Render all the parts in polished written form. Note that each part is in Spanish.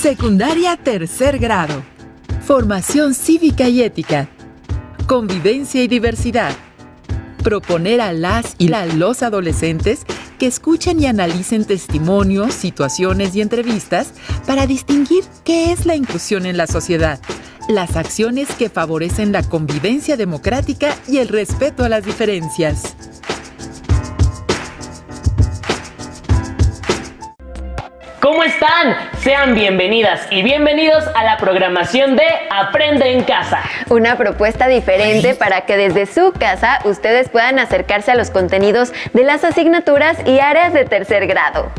Secundaria tercer grado. Formación cívica y ética. Convivencia y diversidad. Proponer a las y los adolescentes que escuchen y analicen testimonios, situaciones y entrevistas para distinguir qué es la inclusión en la sociedad, las acciones que favorecen la convivencia democrática y el respeto a las diferencias. ¿Cómo están? Sean bienvenidas y bienvenidos a la programación de Aprende en Casa. Una propuesta diferente para que desde su casa ustedes puedan acercarse a los contenidos de las asignaturas y áreas de tercer grado,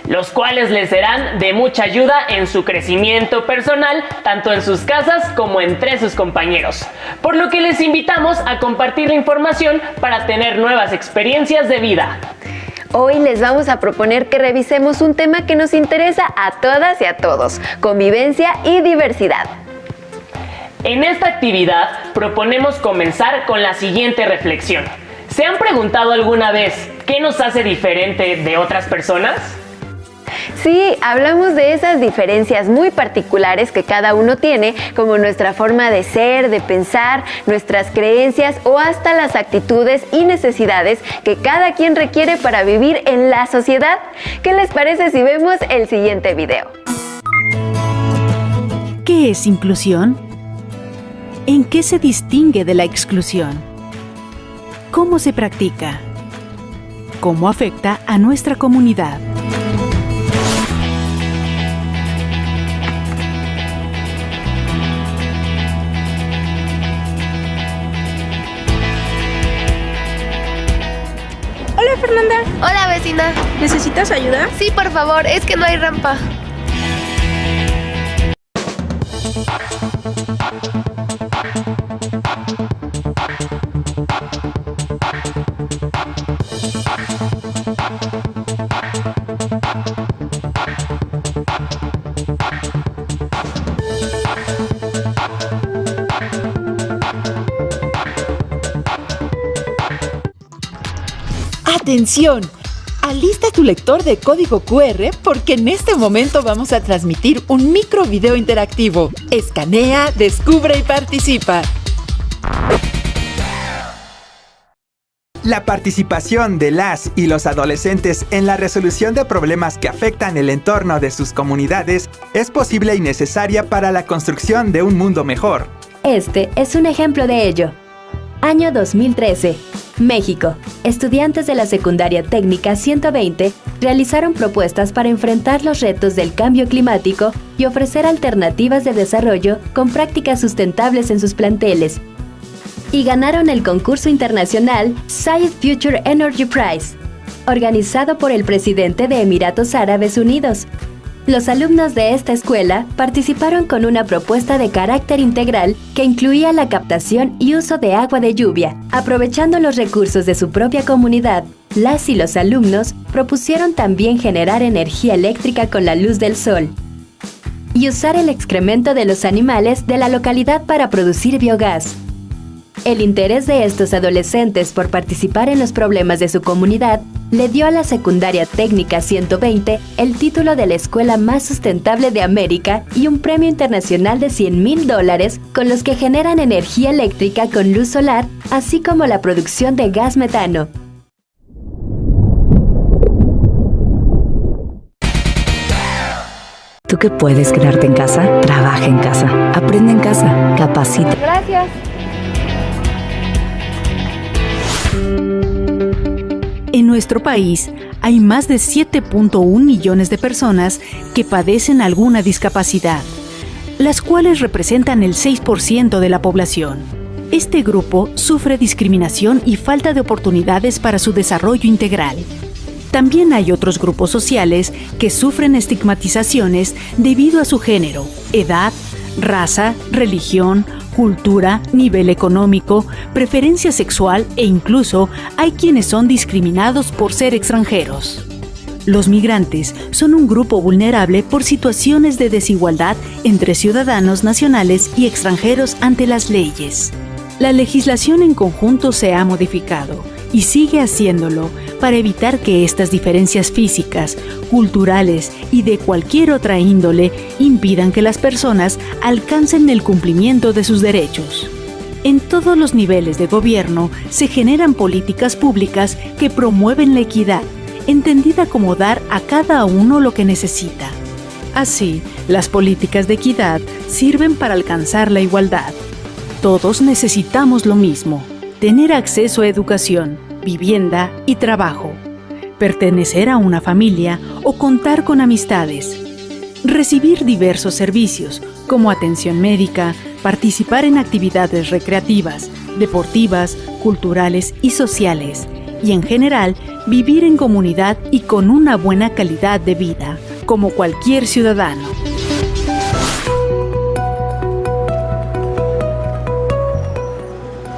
los cuales les serán de mucha ayuda en su crecimiento personal, tanto en sus casas como entre sus compañeros. Por lo que les invitamos a compartir la información para tener nuevas experiencias de vida. Hoy les vamos a proponer que revisemos un tema que nos interesa a todas y a todos: convivencia y diversidad. En esta actividad proponemos comenzar con la siguiente reflexión. ¿Se han preguntado alguna vez qué nos hace diferente de otras personas? Sí, hablamos de esas diferencias muy particulares que cada uno tiene, como nuestra forma de ser, de pensar, nuestras creencias o hasta las actitudes y necesidades que cada quien requiere para vivir en la sociedad. ¿Qué les parece si vemos el siguiente video? ¿Qué es inclusión? ¿En qué se distingue de la exclusión? ¿Cómo se practica? ¿Cómo afecta a nuestra comunidad? Hola, Fernanda. Hola, vecina. ¿Necesitas ayuda? Sí, por favor, es que no hay rampa. ¡Atención! Alista tu lector de código QR porque en este momento vamos a transmitir un micro video interactivo. Escanea, descubre y participa. La participación de las y los adolescentes en la resolución de problemas que afectan el entorno de sus comunidades es posible y necesaria para la construcción de un mundo mejor. Este es un ejemplo de ello. Año 2013. México. Estudiantes de la Secundaria Técnica 120 realizaron propuestas para enfrentar los retos del cambio climático y ofrecer alternativas de desarrollo con prácticas sustentables en sus planteles. Y ganaron el concurso internacional Science Future Energy Prize, organizado por el presidente de Emiratos Árabes Unidos. Los alumnos de esta escuela participaron con una propuesta de carácter integral que incluía la captación y uso de agua de lluvia. Aprovechando los recursos de su propia comunidad, las y los alumnos propusieron también generar energía eléctrica con la luz del sol y usar el excremento de los animales de la localidad para producir biogás. El interés de estos adolescentes por participar en los problemas de su comunidad le dio a la Secundaria Técnica 120 el título de la escuela más sustentable de América y un premio internacional de $100,000 con los que generan energía eléctrica con luz solar, así como la producción de gas metano. Tú que puedes quedarte en casa, trabaja en casa, aprende en casa, capacita. Gracias. En nuestro país hay más de 7.1 millones de personas que padecen alguna discapacidad, las cuales representan el 6% de la población. Este grupo sufre discriminación y falta de oportunidades para su desarrollo integral. También hay otros grupos sociales que sufren estigmatizaciones debido a su género, edad, raza, religión, cultura, nivel económico, preferencia sexual e incluso hay quienes son discriminados por ser extranjeros. Los migrantes son un grupo vulnerable por situaciones de desigualdad entre ciudadanos nacionales y extranjeros ante las leyes. La legislación en conjunto se ha modificado y sigue haciéndolo para evitar que estas diferencias físicas, culturales y de cualquier otra índole impidan que las personas alcancen el cumplimiento de sus derechos. En todos los niveles de gobierno se generan políticas públicas que promueven la equidad, entendida como dar a cada uno lo que necesita. Así, las políticas de equidad sirven para alcanzar la igualdad. Todos necesitamos lo mismo: tener acceso a educación, vivienda y trabajo, pertenecer a una familia o contar con amistades, recibir diversos servicios como atención médica, participar en actividades recreativas, deportivas, culturales y sociales, y en general vivir en comunidad y con una buena calidad de vida, como cualquier ciudadano.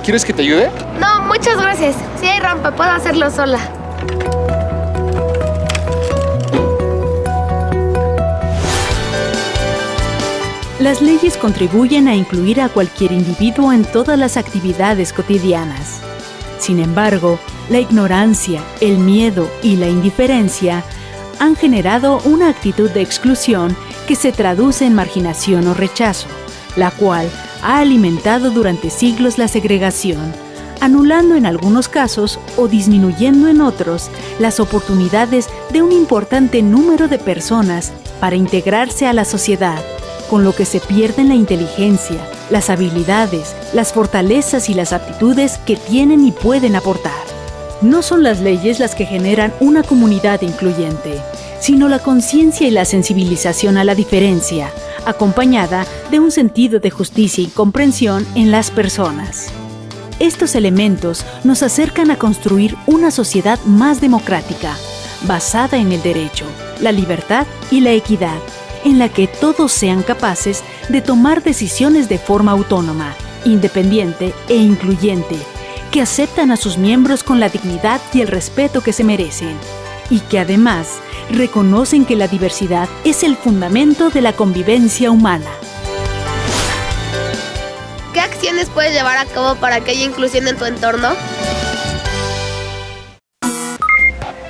¿Quieres que te ayude? No, muchas gracias. Si hay rampa, puedo hacerlo sola. Las leyes contribuyen a incluir a cualquier individuo en todas las actividades cotidianas. Sin embargo, la ignorancia, el miedo y la indiferencia han generado una actitud de exclusión que se traduce en marginación o rechazo, la cual ha alimentado durante siglos la segregación, anulando en algunos casos o disminuyendo en otros las oportunidades de un importante número de personas para integrarse a la sociedad, con lo que se pierden la inteligencia, las habilidades, las fortalezas y las aptitudes que tienen y pueden aportar. No son las leyes las que generan una comunidad incluyente, sino la conciencia y la sensibilización a la diferencia, acompañada de un sentido de justicia y comprensión en las personas. Estos elementos nos acercan a construir una sociedad más democrática, basada en el derecho, la libertad y la equidad, en la que todos sean capaces de tomar decisiones de forma autónoma, independiente e incluyente, que aceptan a sus miembros con la dignidad y el respeto que se merecen, y que además reconocen que la diversidad es el fundamento de la convivencia humana. ¿Qué acciones puedes llevar a cabo para que haya inclusión en tu entorno?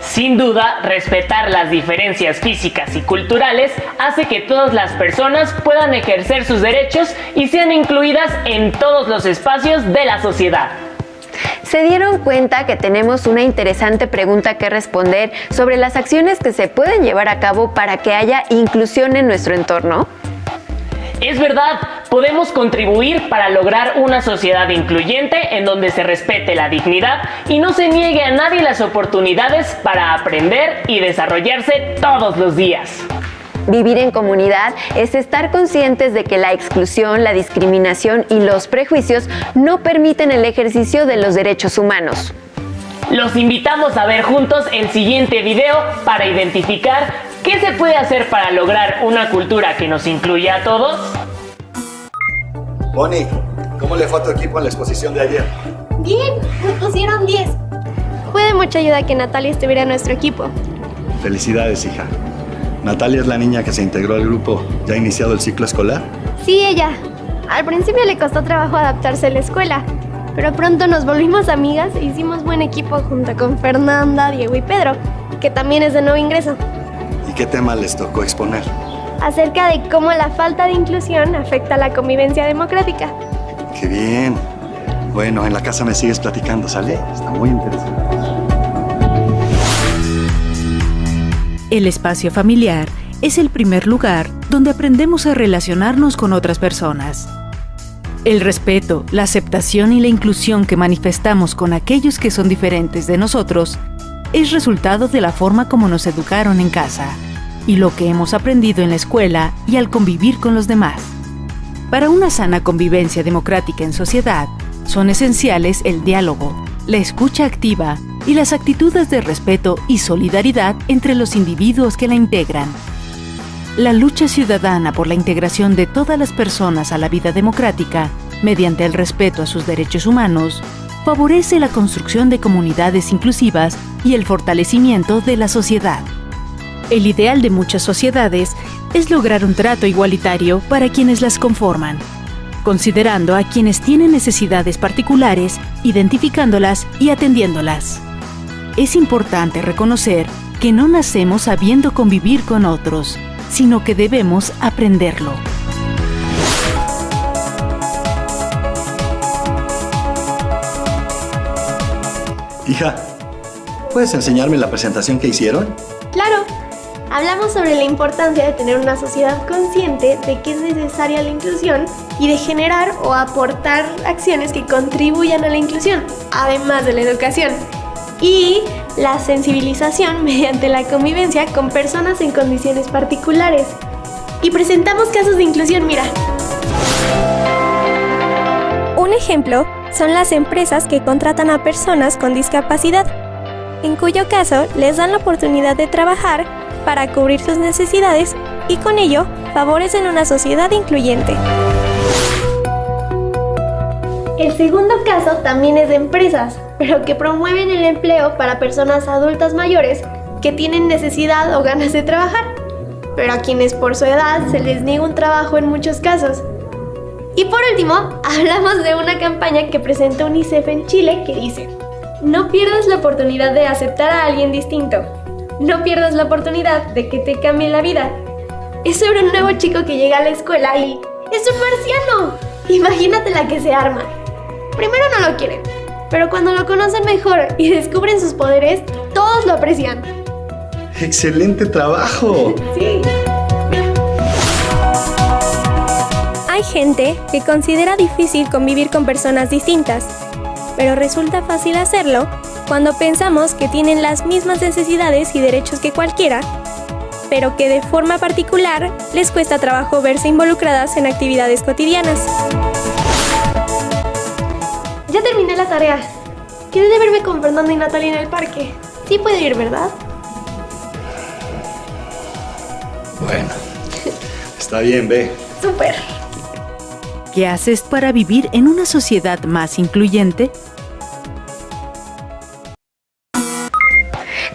Sin duda, respetar las diferencias físicas y culturales hace que todas las personas puedan ejercer sus derechos y sean incluidas en todos los espacios de la sociedad. ¿Se dieron cuenta que tenemos una interesante pregunta que responder sobre las acciones que se pueden llevar a cabo para que haya inclusión en nuestro entorno? Es verdad, podemos contribuir para lograr una sociedad incluyente en donde se respete la dignidad y no se niegue a nadie las oportunidades para aprender y desarrollarse todos los días. Vivir en comunidad es estar conscientes de que la exclusión, la discriminación y los prejuicios no permiten el ejercicio de los derechos humanos. Los invitamos a ver juntos el siguiente video para identificar qué se puede hacer para lograr una cultura que nos incluya a todos. Bonnie, ¿cómo le fue a tu equipo en la exposición de ayer? Bien, nos pusieron 10. Fue de mucha ayuda que Natalia estuviera en nuestro equipo. Felicidades, hija. Natalia es la niña que se integró al grupo. ¿Ya ha iniciado el ciclo escolar? Sí, ella. Al principio le costó trabajo adaptarse a la escuela, pero pronto nos volvimos amigas e hicimos buen equipo junto con Fernanda, Diego y Pedro, que también es de nuevo ingreso. ¿Y qué tema les tocó exponer? Acerca de cómo la falta de inclusión afecta a la convivencia democrática. ¡Qué bien! Bueno, en la casa me sigues platicando, ¿sale? Está muy interesante. El espacio familiar es el primer lugar donde aprendemos a relacionarnos con otras personas. El respeto, la aceptación y la inclusión que manifestamos con aquellos que son diferentes de nosotros es resultado de la forma como nos educaron en casa y lo que hemos aprendido en la escuela y al convivir con los demás. Para una sana convivencia democrática en sociedad, son esenciales el diálogo, la escucha activa y las actitudes de respeto y solidaridad entre los individuos que la integran. La lucha ciudadana por la integración de todas las personas a la vida democrática, mediante el respeto a sus derechos humanos, favorece la construcción de comunidades inclusivas y el fortalecimiento de la sociedad. El ideal de muchas sociedades es lograr un trato igualitario para quienes las conforman. considerando a quienes tienen necesidades particulares, identificándolas y atendiéndolas. Es importante reconocer que no nacemos sabiendo convivir con otros, sino que debemos aprenderlo. Hija, ¿puedes enseñarme la presentación que hicieron? Claro, hablamos sobre la importancia de tener una sociedad consciente de que es necesaria la inclusión y de generar o aportar acciones que contribuyan a la inclusión, además de la educación. Y la sensibilización mediante la convivencia con personas en condiciones particulares. Y presentamos casos de inclusión, mira. Un ejemplo son las empresas que contratan a personas con discapacidad, en cuyo caso les dan la oportunidad de trabajar para cubrir sus necesidades y con ello favorecen una sociedad incluyente. El segundo caso también es de empresas, pero que promueven el empleo para personas adultas mayores que tienen necesidad o ganas de trabajar, pero a quienes por su edad se les niega un trabajo en muchos casos. Y por último, hablamos de una campaña que presentó UNICEF en Chile que dice: no pierdas la oportunidad de aceptar a alguien distinto. No pierdas la oportunidad de que te cambie la vida. Es sobre un nuevo chico que llega a la escuela y ¡es un marciano! Imagínate la que se arma. Primero no lo quieren, pero cuando lo conocen mejor y descubren sus poderes, todos lo aprecian. ¡Excelente trabajo! Sí. Hay gente que considera difícil convivir con personas distintas, pero resulta fácil hacerlo cuando pensamos que tienen las mismas necesidades y derechos que cualquiera, pero que de forma particular les cuesta trabajo verse involucradas en actividades cotidianas. Ya terminé la tarea. Quedé de verme con Fernanda y Natalia en el parque. Sí puedo ir, ¿verdad? Bueno, está bien, ve. ¡Súper! ¿Qué haces para vivir en una sociedad más incluyente?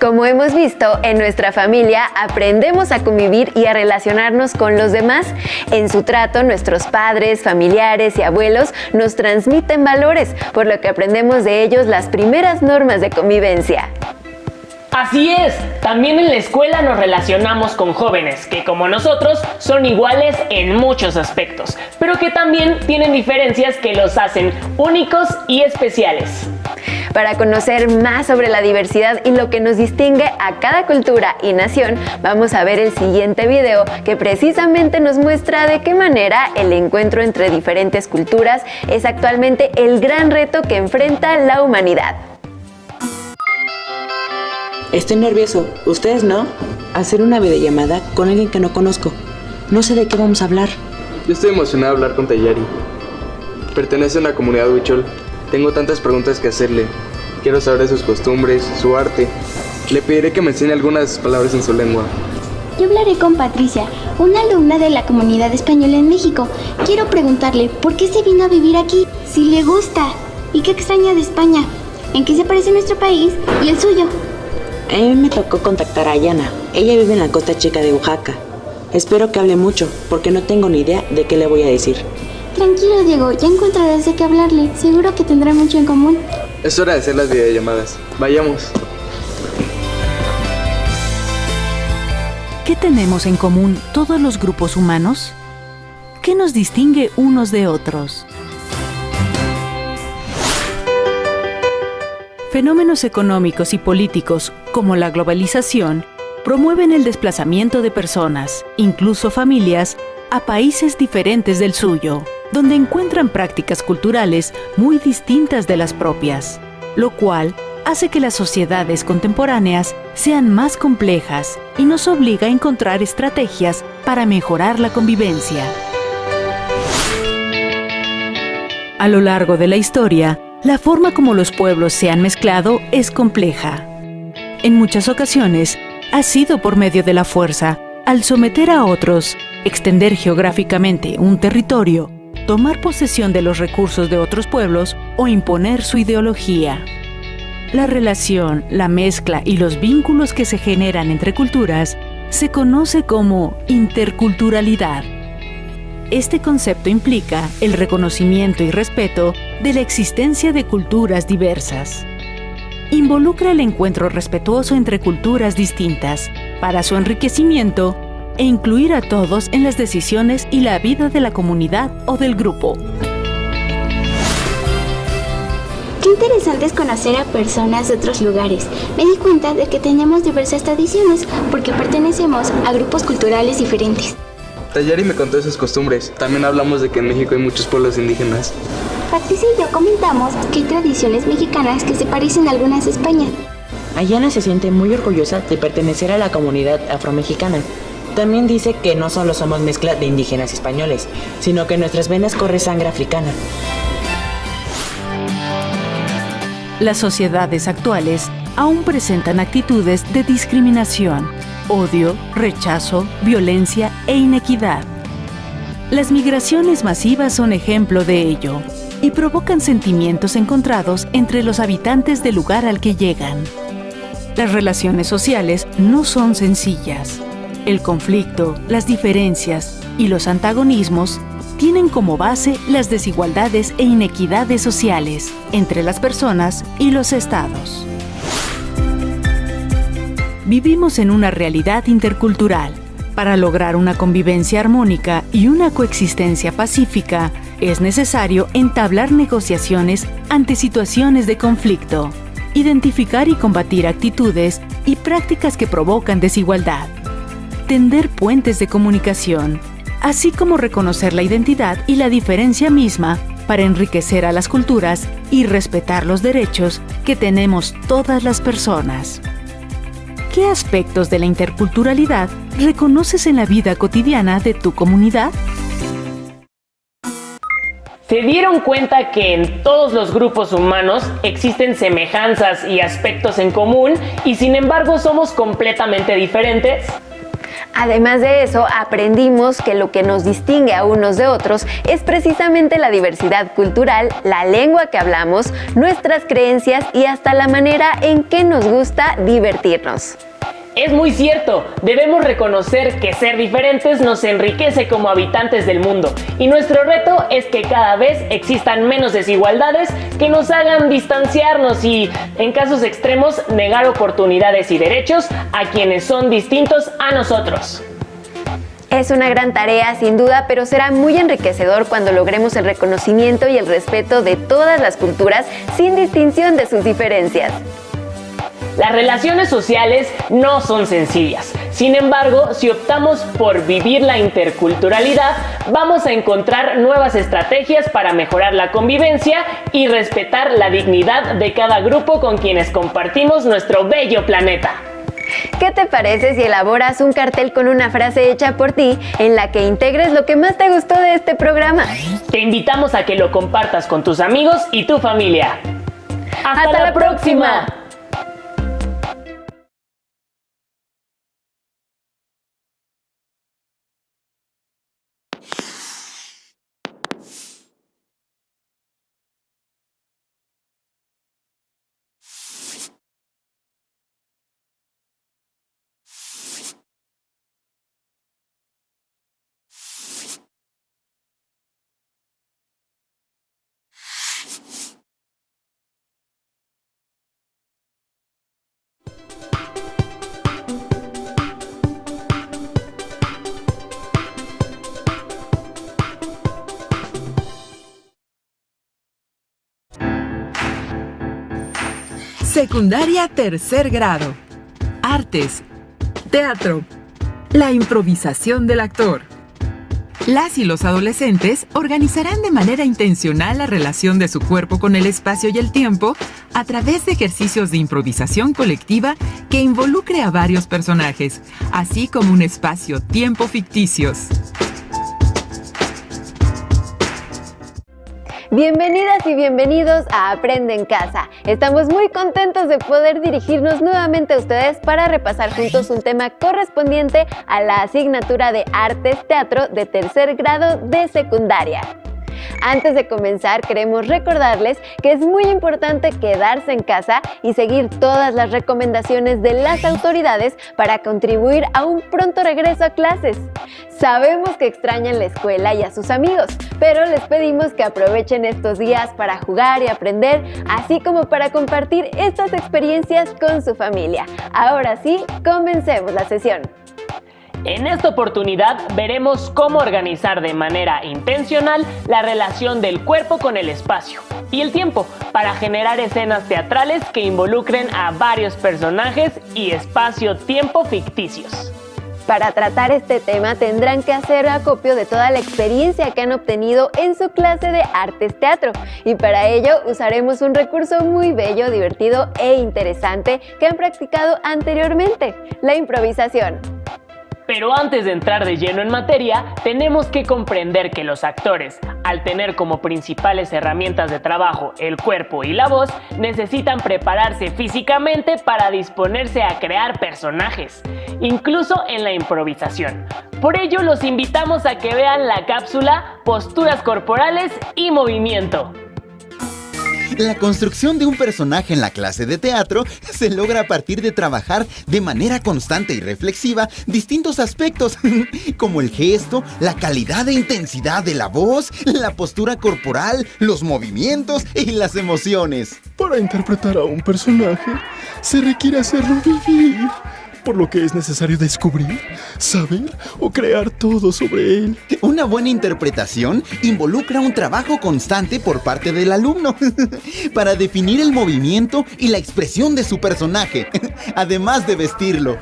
Como hemos visto, en nuestra familia aprendemos a convivir y a relacionarnos con los demás. En su trato, nuestros padres, familiares y abuelos nos transmiten valores, por lo que aprendemos de ellos las primeras normas de convivencia. Así es, también en la escuela nos relacionamos con jóvenes que, como nosotros, son iguales en muchos aspectos, pero que también tienen diferencias que los hacen únicos y especiales. Para conocer más sobre la diversidad y lo que nos distingue a cada cultura y nación, vamos a ver el siguiente video que precisamente nos muestra de qué manera el encuentro entre diferentes culturas es actualmente el gran reto que enfrenta la humanidad. Estoy nervioso, ¿ustedes no? Hacer una videollamada con alguien que no conozco. No sé de qué vamos a hablar. Yo estoy emocionado de hablar con Tayari. Pertenece a una comunidad huichol. Tengo tantas preguntas que hacerle. Quiero saber de sus costumbres, su arte. Le pediré que me enseñe algunas palabras en su lengua. Yo hablaré con Patricia, una alumna de la comunidad española en México. Quiero preguntarle por qué se vino a vivir aquí, si le gusta y qué extraña de España, en qué se parece nuestro país y el suyo. A mí me tocó contactar a Yana. Ella vive en la costa chica de Oaxaca. Espero que hable mucho, porque no tengo ni idea de qué le voy a decir. Tranquilo, Diego, ya encontrarás de qué hablarle. Seguro que tendrá mucho en común. Es hora de hacer las videollamadas. Vayamos. ¿Qué tenemos en común todos los grupos humanos? ¿Qué nos distingue unos de otros? Fenómenos económicos y políticos, como la globalización, promueven el desplazamiento de personas, incluso familias, a países diferentes del suyo, donde encuentran prácticas culturales muy distintas de las propias, lo cual hace que las sociedades contemporáneas sean más complejas y nos obliga a encontrar estrategias para mejorar la convivencia. A lo largo de la historia, la forma como los pueblos se han mezclado es compleja. En muchas ocasiones, ha sido por medio de la fuerza, al someter a otros, extender geográficamente un territorio, tomar posesión de los recursos de otros pueblos o imponer su ideología. La relación, la mezcla y los vínculos que se generan entre culturas se conoce como interculturalidad. Este concepto implica el reconocimiento y respeto de la existencia de culturas diversas. Involucra el encuentro respetuoso entre culturas distintas para su enriquecimiento e incluir a todos en las decisiones y la vida de la comunidad o del grupo. Qué interesante es conocer a personas de otros lugares. Me di cuenta de que tenemos diversas tradiciones porque pertenecemos a grupos culturales diferentes. Tayari me contó de sus costumbres. También hablamos de que en México hay muchos pueblos indígenas. Patricia y yo comentamos que hay tradiciones mexicanas que se parecen a algunas de España. Ayana se siente muy orgullosa de pertenecer a la comunidad afromexicana. También dice que no solo somos mezcla de indígenas y españoles, sino que en nuestras venas corre sangre africana. Las sociedades actuales aún presentan actitudes de discriminación, odio, rechazo, violencia e inequidad. Las migraciones masivas son ejemplo de ello y provocan sentimientos encontrados entre los habitantes del lugar al que llegan. Las relaciones sociales no son sencillas. El conflicto, las diferencias y los antagonismos tienen como base las desigualdades e inequidades sociales entre las personas y los estados. Vivimos en una realidad intercultural. Para lograr una convivencia armónica y una coexistencia pacífica, es necesario entablar negociaciones ante situaciones de conflicto, identificar y combatir actitudes y prácticas que provocan desigualdad, tender puentes de comunicación, así como reconocer la identidad y la diferencia misma para enriquecer a las culturas y respetar los derechos que tenemos todas las personas. ¿Qué aspectos de la interculturalidad reconoces en la vida cotidiana de tu comunidad? ¿Se dieron cuenta que en todos los grupos humanos existen semejanzas y aspectos en común y sin embargo somos completamente diferentes? Además de eso, aprendimos que lo que nos distingue a unos de otros es precisamente la diversidad cultural, la lengua que hablamos, nuestras creencias y hasta la manera en que nos gusta divertirnos. Es muy cierto, debemos reconocer que ser diferentes nos enriquece como habitantes del mundo y nuestro reto es que cada vez existan menos desigualdades que nos hagan distanciarnos y, en casos extremos, negar oportunidades y derechos a quienes son distintos a nosotros. Es una gran tarea, sin duda, pero será muy enriquecedor cuando logremos el reconocimiento y el respeto de todas las culturas sin distinción de sus diferencias. Las relaciones sociales no son sencillas. Sin embargo, si optamos por vivir la interculturalidad, vamos a encontrar nuevas estrategias para mejorar la convivencia y respetar la dignidad de cada grupo con quienes compartimos nuestro bello planeta. ¿Qué te parece si elaboras un cartel con una frase hecha por ti en la que integres lo que más te gustó de este programa? Te invitamos a que lo compartas con tus amigos y tu familia. ¡Hasta la próxima! Secundaria tercer grado. Artes. Teatro. La improvisación del actor. Las y los adolescentes organizarán de manera intencional la relación de su cuerpo con el espacio y el tiempo a través de ejercicios de improvisación colectiva que involucre a varios personajes, así como un espacio-tiempo ficticios. Bienvenidas y bienvenidos a Aprende en Casa. Estamos muy contentos de poder dirigirnos nuevamente a ustedes para repasar juntos un tema correspondiente a la asignatura de Artes Teatro de tercer grado de secundaria. Antes de comenzar, queremos recordarles que es muy importante quedarse en casa y seguir todas las recomendaciones de las autoridades para contribuir a un pronto regreso a clases. Sabemos que extrañan la escuela y a sus amigos, pero les pedimos que aprovechen estos días para jugar y aprender, así como para compartir estas experiencias con su familia. Ahora sí, comencemos la sesión. En esta oportunidad veremos cómo organizar de manera intencional la relación del cuerpo con el espacio y el tiempo para generar escenas teatrales que involucren a varios personajes y espacio-tiempo ficticios. Para tratar este tema tendrán que hacer acopio de toda la experiencia que han obtenido en su clase de artes teatro, y para ello usaremos un recurso muy bello, divertido e interesante que han practicado anteriormente: la improvisación. Pero antes de entrar de lleno en materia, tenemos que comprender que los actores, al tener como principales herramientas de trabajo el cuerpo y la voz, necesitan prepararse físicamente para disponerse a crear personajes, incluso en la improvisación. Por ello, los invitamos a que vean la cápsula Posturas corporales y movimiento. La construcción de un personaje en la clase de teatro se logra a partir de trabajar de manera constante y reflexiva distintos aspectos, como el gesto, la calidad e intensidad de la voz, la postura corporal, los movimientos y las emociones. Para interpretar a un personaje, se requiere hacerlo vivir, por lo que es necesario descubrir, saber o crear todo sobre él. Una buena interpretación involucra un trabajo constante por parte del alumno para definir el movimiento y la expresión de su personaje, además de vestirlo.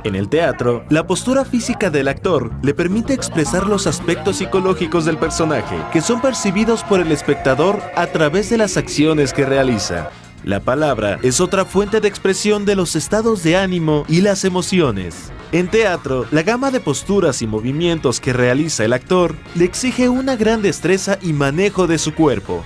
En el teatro, la postura física del actor le permite expresar los aspectos psicológicos del personaje, que son percibidos por el espectador a través de las acciones que realiza. La palabra es otra fuente de expresión de los estados de ánimo y las emociones. En teatro, la gama de posturas y movimientos que realiza el actor le exige una gran destreza y manejo de su cuerpo.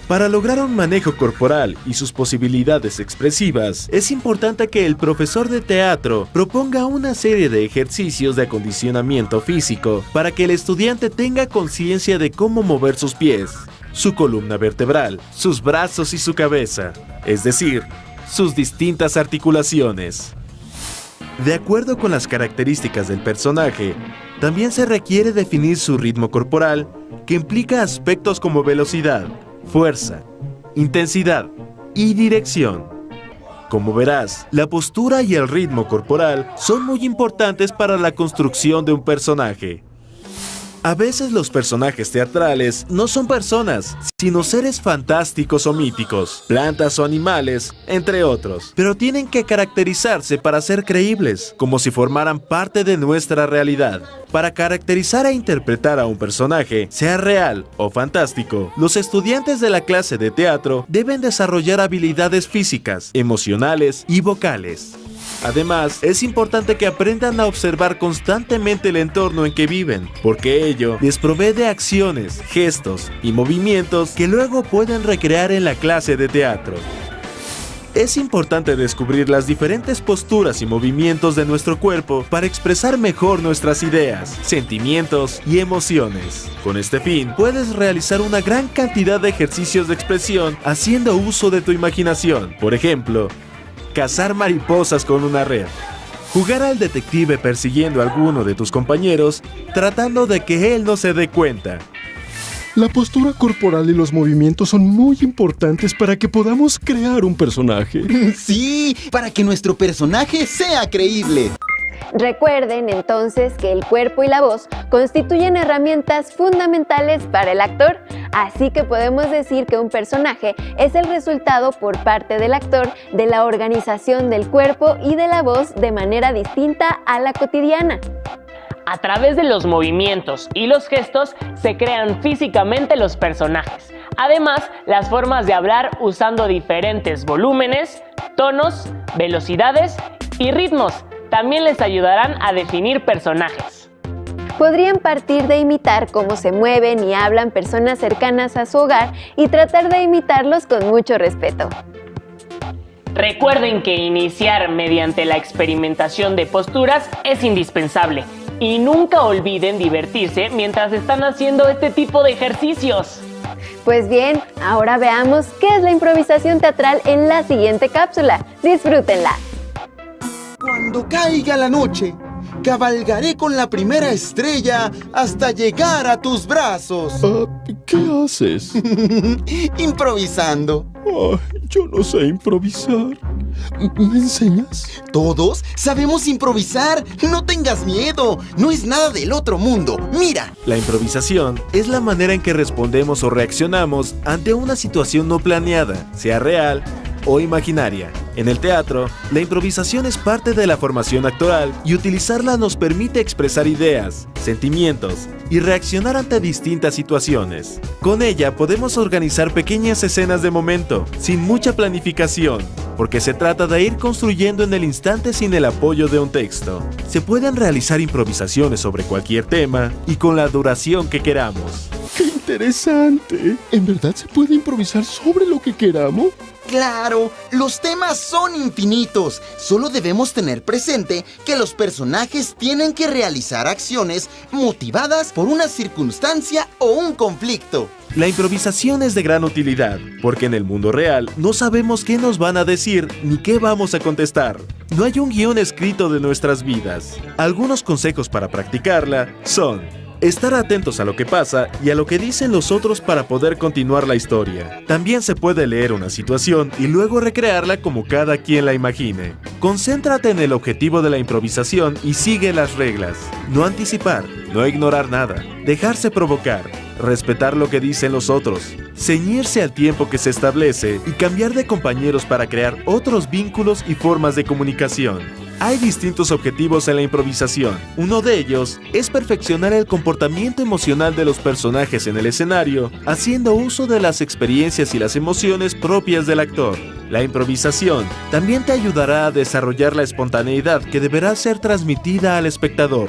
Para lograr un manejo corporal y sus posibilidades expresivas, es importante que el profesor de teatro proponga una serie de ejercicios de acondicionamiento físico para que el estudiante tenga conciencia de cómo mover sus pies, su columna vertebral, sus brazos y su cabeza, es decir, sus distintas articulaciones. De acuerdo con las características del personaje, también se requiere definir su ritmo corporal, que implica aspectos como velocidad, fuerza, intensidad y dirección. Como verás, la postura y el ritmo corporal son muy importantes para la construcción de un personaje. A veces los personajes teatrales no son personas, sino seres fantásticos o míticos, plantas o animales, entre otros. Pero tienen que caracterizarse para ser creíbles, como si formaran parte de nuestra realidad. Para caracterizar e interpretar a un personaje, sea real o fantástico, los estudiantes de la clase de teatro deben desarrollar habilidades físicas, emocionales y vocales. Además, es importante que aprendan a observar constantemente el entorno en que viven, porque ello les provee de acciones, gestos y movimientos que luego pueden recrear en la clase de teatro. Es importante descubrir las diferentes posturas y movimientos de nuestro cuerpo para expresar mejor nuestras ideas, sentimientos y emociones. Con este fin, puedes realizar una gran cantidad de ejercicios de expresión haciendo uso de tu imaginación. Por ejemplo, cazar mariposas con una red, jugar al detective persiguiendo a alguno de tus compañeros, tratando de que él no se dé cuenta. La postura corporal y los movimientos son muy importantes para que podamos crear un personaje. Sí, para que nuestro personaje sea creíble. Recuerden entonces que el cuerpo y la voz constituyen herramientas fundamentales para el actor, así que podemos decir que un personaje es el resultado por parte del actor de la organización del cuerpo y de la voz de manera distinta a la cotidiana. A través de los movimientos y los gestos se crean físicamente los personajes. Además, las formas de hablar usando diferentes volúmenes, tonos, velocidades y ritmos también les ayudarán a definir personajes. Podrían partir de imitar cómo se mueven y hablan personas cercanas a su hogar y tratar de imitarlos con mucho respeto. Recuerden que iniciar mediante la experimentación de posturas es indispensable y nunca olviden divertirse mientras están haciendo este tipo de ejercicios. Pues bien, ahora veamos qué es la improvisación teatral en la siguiente cápsula. ¡Disfrútenla! Cuando caiga la noche cabalgaré con la primera estrella hasta llegar a tus brazos. ¿Qué haces? Improvisando. Yo no sé improvisar. ¿Me enseñas? Todos sabemos improvisar. No tengas miedo. No es nada del otro mundo. Mira. La improvisación es la manera en que respondemos o reaccionamos ante una situación no planeada, sea real o imaginaria. En el teatro, la improvisación es parte de la formación actoral y utilizarla nos permite expresar ideas, sentimientos y reaccionar ante distintas situaciones. Con ella podemos organizar pequeñas escenas de momento, sin mucha planificación, porque se trata de ir construyendo en el instante sin el apoyo de un texto. Se pueden realizar improvisaciones sobre cualquier tema y con la duración que queramos. ¡Qué interesante! ¿En verdad se puede improvisar sobre lo que queramos? ¡Claro! Los temas son infinitos. Solo debemos tener presente que los personajes tienen que realizar acciones motivadas por una circunstancia o un conflicto. La improvisación es de gran utilidad, porque en el mundo real no sabemos qué nos van a decir ni qué vamos a contestar. No hay un guión escrito de nuestras vidas. Algunos consejos para practicarla son: estar atentos a lo que pasa y a lo que dicen los otros para poder continuar la historia. También se puede leer una situación y luego recrearla como cada quien la imagine. Concéntrate en el objetivo de la improvisación y sigue las reglas. No anticipar, no ignorar nada, dejarse provocar, respetar lo que dicen los otros, ceñirse al tiempo que se establece y cambiar de compañeros para crear otros vínculos y formas de comunicación. Hay distintos objetivos en la improvisación. Uno de ellos es perfeccionar el comportamiento emocional de los personajes en el escenario, haciendo uso de las experiencias y las emociones propias del actor. La improvisación también te ayudará a desarrollar la espontaneidad que deberá ser transmitida al espectador.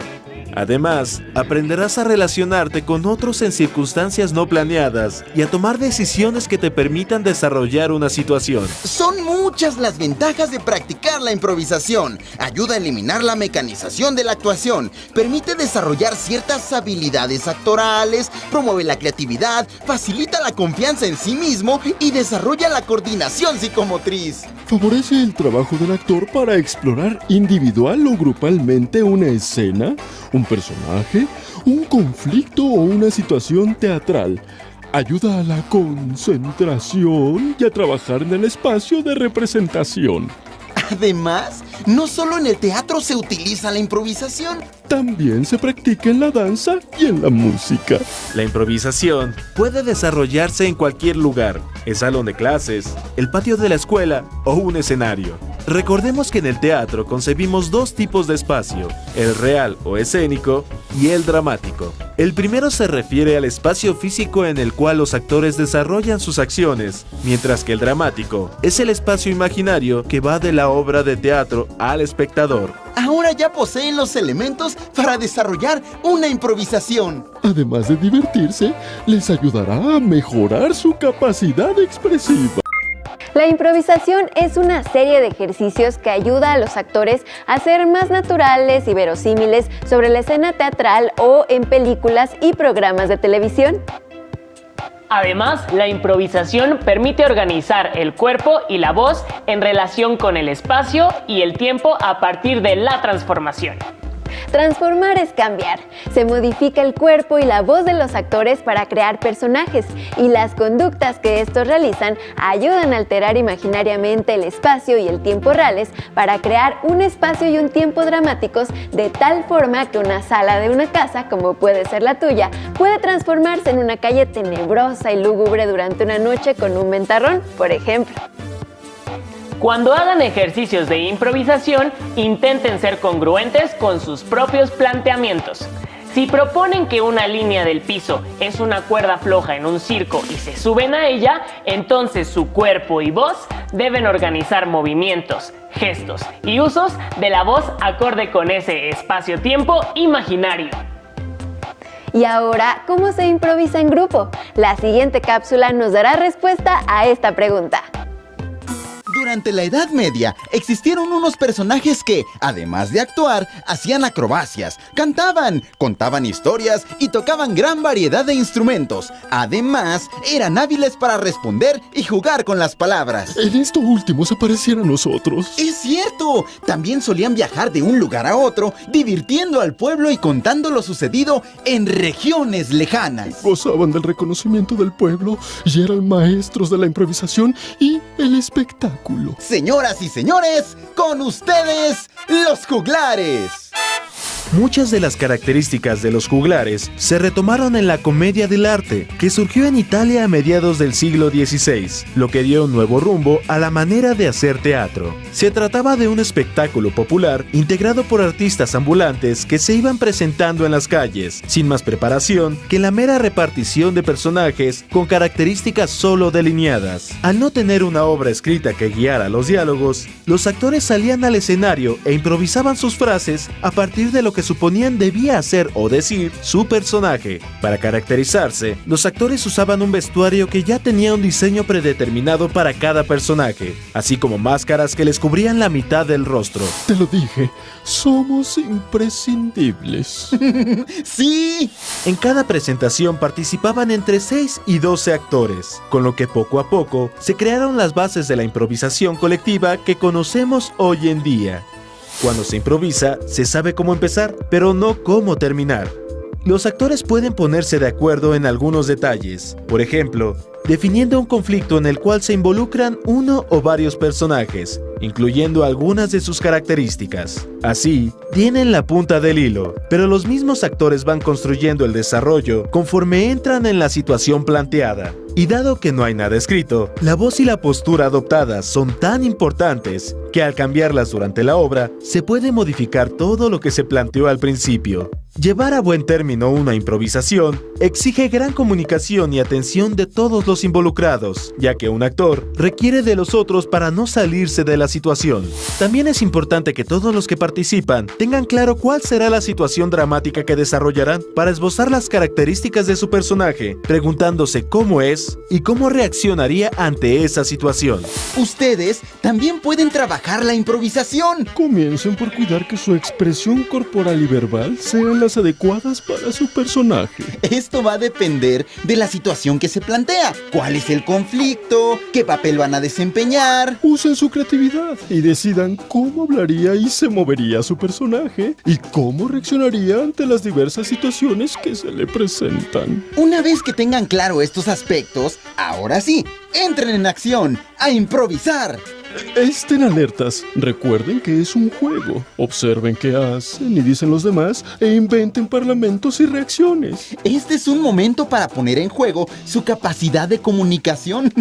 Además, aprenderás a relacionarte con otros en circunstancias no planeadas y a tomar decisiones que te permitan desarrollar una situación. Son muchas las ventajas de practicar la improvisación. Ayuda a eliminar la mecanización de la actuación, permite desarrollar ciertas habilidades actorales, promueve la creatividad, facilita la confianza en sí mismo y desarrolla la coordinación psicomotriz. Favorece el trabajo del actor para explorar individual o grupalmente una escena, un personaje, un conflicto o una situación teatral. Ayuda a la concentración y a trabajar en el espacio de representación. Además, no solo en el teatro se utiliza la improvisación. También se practica en la danza y en la música. La improvisación puede desarrollarse en cualquier lugar, el salón de clases, el patio de la escuela o un escenario. Recordemos que en el teatro concebimos dos tipos de espacio, el real o escénico y el dramático. El primero se refiere al espacio físico en el cual los actores desarrollan sus acciones, mientras que el dramático es el espacio imaginario que va de la obra de teatro al espectador. Ahora ya poseen los elementos para desarrollar una improvisación. Además de divertirse, les ayudará a mejorar su capacidad expresiva. La improvisación es una serie de ejercicios que ayuda a los actores a ser más naturales y verosímiles sobre la escena teatral o en películas y programas de televisión. Además, la improvisación permite organizar el cuerpo y la voz en relación con el espacio y el tiempo a partir de la transformación. Transformar es cambiar. Se modifica el cuerpo y la voz de los actores para crear personajes, y las conductas que estos realizan ayudan a alterar imaginariamente el espacio y el tiempo reales para crear un espacio y un tiempo dramáticos de tal forma que una sala de una casa, como puede ser la tuya, puede transformarse en una calle tenebrosa y lúgubre durante una noche con un ventarrón, por ejemplo. Cuando hagan ejercicios de improvisación, intenten ser congruentes con sus propios planteamientos. Si proponen que una línea del piso es una cuerda floja en un circo y se suben a ella, entonces su cuerpo y voz deben organizar movimientos, gestos y usos de la voz acorde con ese espacio-tiempo imaginario. Y ahora, ¿cómo se improvisa en grupo? La siguiente cápsula nos dará respuesta a esta pregunta. Durante la Edad Media existieron unos personajes que, además de actuar, hacían acrobacias, cantaban, contaban historias y tocaban gran variedad de instrumentos. Además, eran hábiles para responder y jugar con las palabras. En esto último se parecían a nosotros. ¡Es cierto! También solían viajar de un lugar a otro, divirtiendo al pueblo y contando lo sucedido en regiones lejanas. Gozaban del reconocimiento del pueblo y eran maestros de la improvisación y el espectáculo. Señoras y señores, con ustedes, los juglares. Muchas de las características de los juglares se retomaron en la comedia dell'arte, que surgió en Italia a mediados del siglo XVI, lo que dio un nuevo rumbo a la manera de hacer teatro. Se trataba de un espectáculo popular integrado por artistas ambulantes que se iban presentando en las calles, sin más preparación que la mera repartición de personajes con características solo delineadas. Al no tener una obra escrita que guiara los diálogos, los actores salían al escenario e improvisaban sus frases a partir de lo que suponían debía hacer o decir su personaje. Para caracterizarse, los actores usaban un vestuario que ya tenía un diseño predeterminado para cada personaje, así como máscaras que les cubrían la mitad del rostro. Te lo dije, somos imprescindibles. ¡Sí! En cada presentación participaban entre 6 y 12 actores, con lo que poco a poco se crearon las bases de la improvisación colectiva que conocemos hoy en día. Cuando se improvisa, se sabe cómo empezar, pero no cómo terminar. Los actores pueden ponerse de acuerdo en algunos detalles. Por ejemplo, definiendo un conflicto en el cual se involucran uno o varios personajes, incluyendo algunas de sus características. Así, tienen la punta del hilo, pero los mismos actores van construyendo el desarrollo conforme entran en la situación planteada. Y dado que no hay nada escrito, la voz y la postura adoptadas son tan importantes que al cambiarlas durante la obra, se puede modificar todo lo que se planteó al principio. Llevar a buen término una improvisación exige gran comunicación y atención de todos los involucrados, ya que un actor requiere de los otros para no salirse de la situación. También es importante que todos los que participan tengan claro cuál será la situación dramática que desarrollarán para esbozar las características de su personaje, preguntándose cómo es y cómo reaccionaría ante esa situación. Ustedes también pueden trabajar la improvisación. Comiencen por cuidar que su expresión corporal y verbal sean las adecuadas para su personaje. Esto va a depender de la situación que se plantea. ¿Cuál es el conflicto? ¿Qué papel van a desempeñar? Usen su creatividad y decidan cómo hablaría y se movería su personaje y cómo reaccionaría ante las diversas situaciones que se le presentan. Una vez que tengan claro estos aspectos, ahora sí, entren en acción, a improvisar. Estén alertas, recuerden que es un juego. Observen qué hacen y dicen los demás e inventen parlamentos y reacciones. Este es un momento para poner en juego su capacidad de comunicación,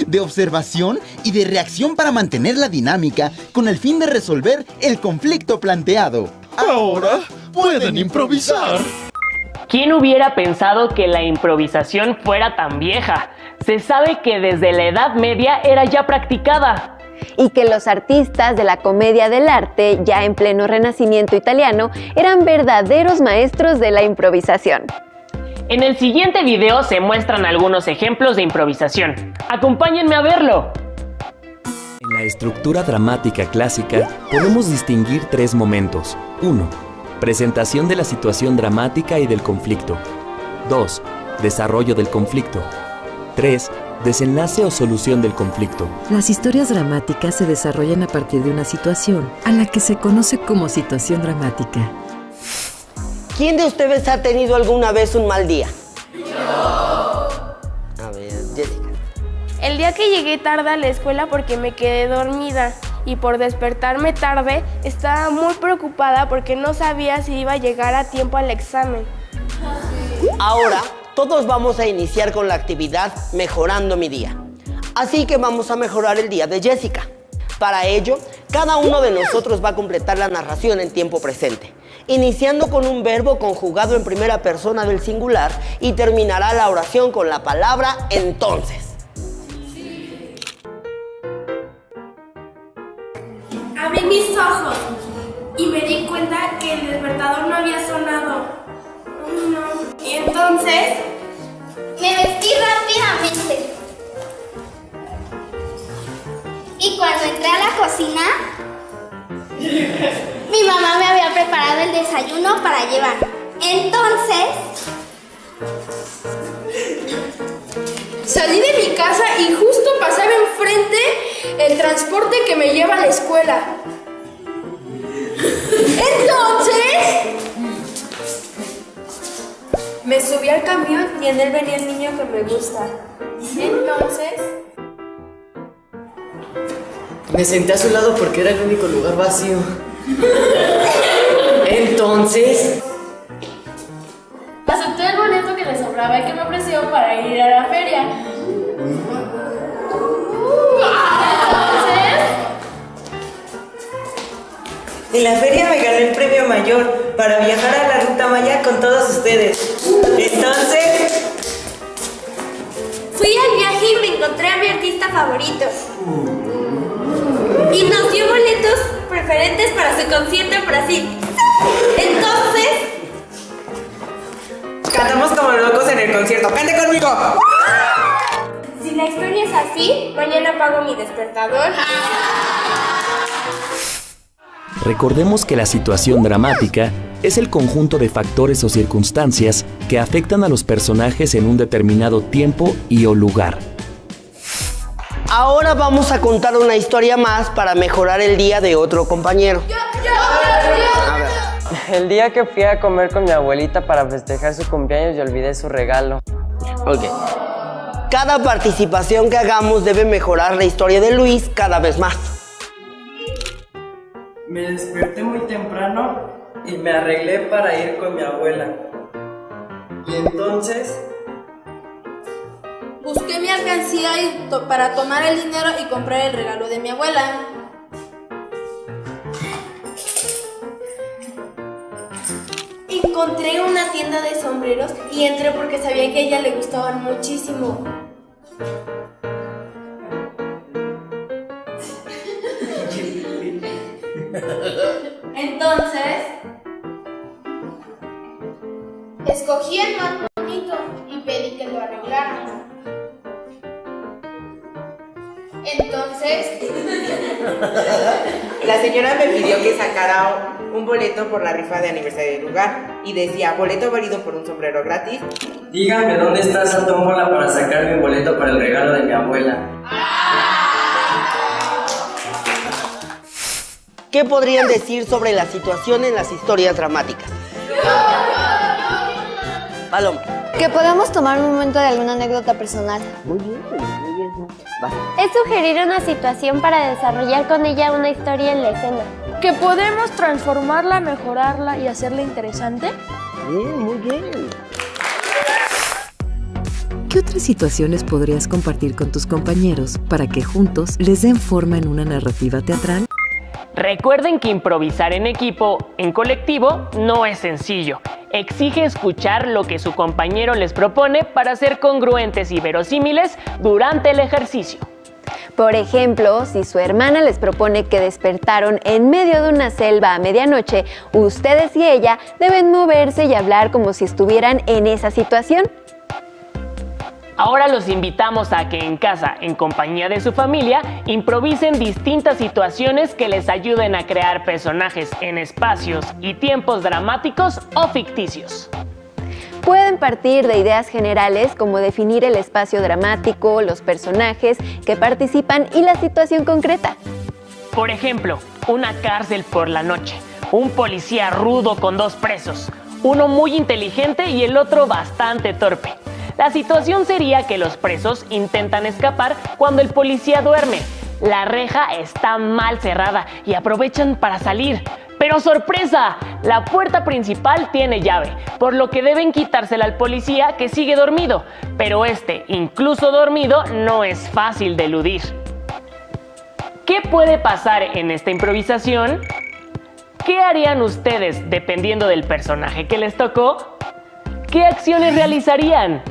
de observación y de reacción para mantener la dinámica con el fin de resolver el conflicto planteado. Ahora pueden improvisar. ¿Quién hubiera pensado que la improvisación fuera tan vieja? Se sabe que desde la Edad Media era ya practicada. Y que los artistas de la comedia dell'arte, ya en pleno renacimiento italiano, eran verdaderos maestros de la improvisación. En el siguiente video se muestran algunos ejemplos de improvisación. ¡Acompáñenme a verlo! En la estructura dramática clásica podemos distinguir 3 momentos. 1. Presentación de la situación dramática y del conflicto. 2. Desarrollo del conflicto. 3. Desenlace o solución del conflicto. Las historias dramáticas se desarrollan a partir de una situación, a la que se conoce como situación dramática. ¿Quién de ustedes ha tenido alguna vez un mal día? Yo. A ver, Jessica. El día que llegué tarde a la escuela porque me quedé dormida y por despertarme tarde estaba muy preocupada porque no sabía si iba a llegar a tiempo al examen. Ahora todos vamos a iniciar con la actividad Mejorando mi día. Así que vamos a mejorar el día de Jessica. Para ello, cada uno de nosotros va a completar la narración en tiempo presente, iniciando con un verbo conjugado en primera persona del singular y terminará la oración con la palabra entonces. Abrí mis ojos y me di cuenta que el despertador no había sonado. Y entonces me vestí rápidamente. Y cuando Cuando entré a la cocina, mi mamá me había preparado el desayuno para llevar. Entonces, salí de mi casa y justo pasaba enfrente el transporte que me lleva a la escuela. Entonces, me subí al camión y en él venía el niño que me gusta. Entonces, me senté a su lado porque era el único lugar vacío. Entonces, acepté el boleto que le sobraba y que me ofreció para ir a la feria. En la feria me gané el premio mayor para viajar a la Ruta Maya con todos ustedes. Entonces, fui al viaje y me encontré a mi artista favorito. Y nos dio boletos preferentes para su concierto en Brasil. Entonces, cantamos como locos en el concierto. ¡Cante conmigo! si la historia es así, mañana apago mi despertador. Recordemos que la situación dramática es el conjunto de factores o circunstancias que afectan a los personajes en un determinado tiempo y o lugar. Ahora vamos a contar una historia más para mejorar el día de otro compañero. A ver. El día que fui a comer con mi abuelita para festejar su cumpleaños y olvidé su regalo. Ok. Cada participación que hagamos debe mejorar la historia de Luis cada vez más. Me desperté muy temprano y me arreglé para ir con mi abuela. Y entonces busqué mi alcancía para tomar el dinero y comprar el regalo de mi abuela. Encontré una tienda de sombreros y entré porque sabía que a ella le gustaban muchísimo. Entonces, escogí el más bonito y pedí que lo arreglaran. Entonces, la señora me pidió que sacara un boleto por la rifa de aniversario del lugar y decía, boleto válido por un sombrero gratis. díganme dónde está esa tómbola para sacar mi boleto para el regalo de mi abuela. ¿Qué podrían decir sobre la situación en las historias dramáticas? Paloma. Que podamos tomar un momento de alguna anécdota personal. Muy bien. Es sugerir una situación para desarrollar con ella una historia en la escena. Que podemos transformarla, mejorarla y hacerla interesante. Bien, muy bien. ¿Qué otras situaciones podrías compartir con tus compañeros para que juntos les den forma en una narrativa teatral? Recuerden que improvisar en equipo, en colectivo, no es sencillo. Exige escuchar lo que su compañero les propone para ser congruentes y verosímiles durante el ejercicio. Por ejemplo, si su hermana les propone que despertaron en medio de una selva a medianoche, ustedes y ella deben moverse y hablar como si estuvieran en esa situación. Ahora los invitamos a que en casa, en compañía de su familia, improvisen distintas situaciones que les ayuden a crear personajes en espacios y tiempos dramáticos o ficticios. Pueden partir de ideas generales como definir el espacio dramático, los personajes que participan y la situación concreta. Por ejemplo, una cárcel por la noche, un policía rudo con dos presos, uno muy inteligente y el otro bastante torpe. La situación sería que los presos intentan escapar cuando el policía duerme. La reja está mal cerrada y aprovechan para salir. ¡Pero sorpresa! La puerta principal tiene llave, por lo que deben quitársela al policía que sigue dormido. Pero incluso dormido, no es fácil de eludir. ¿Qué puede pasar en esta improvisación? ¿Qué harían ustedes dependiendo del personaje que les tocó? ¿Qué acciones realizarían?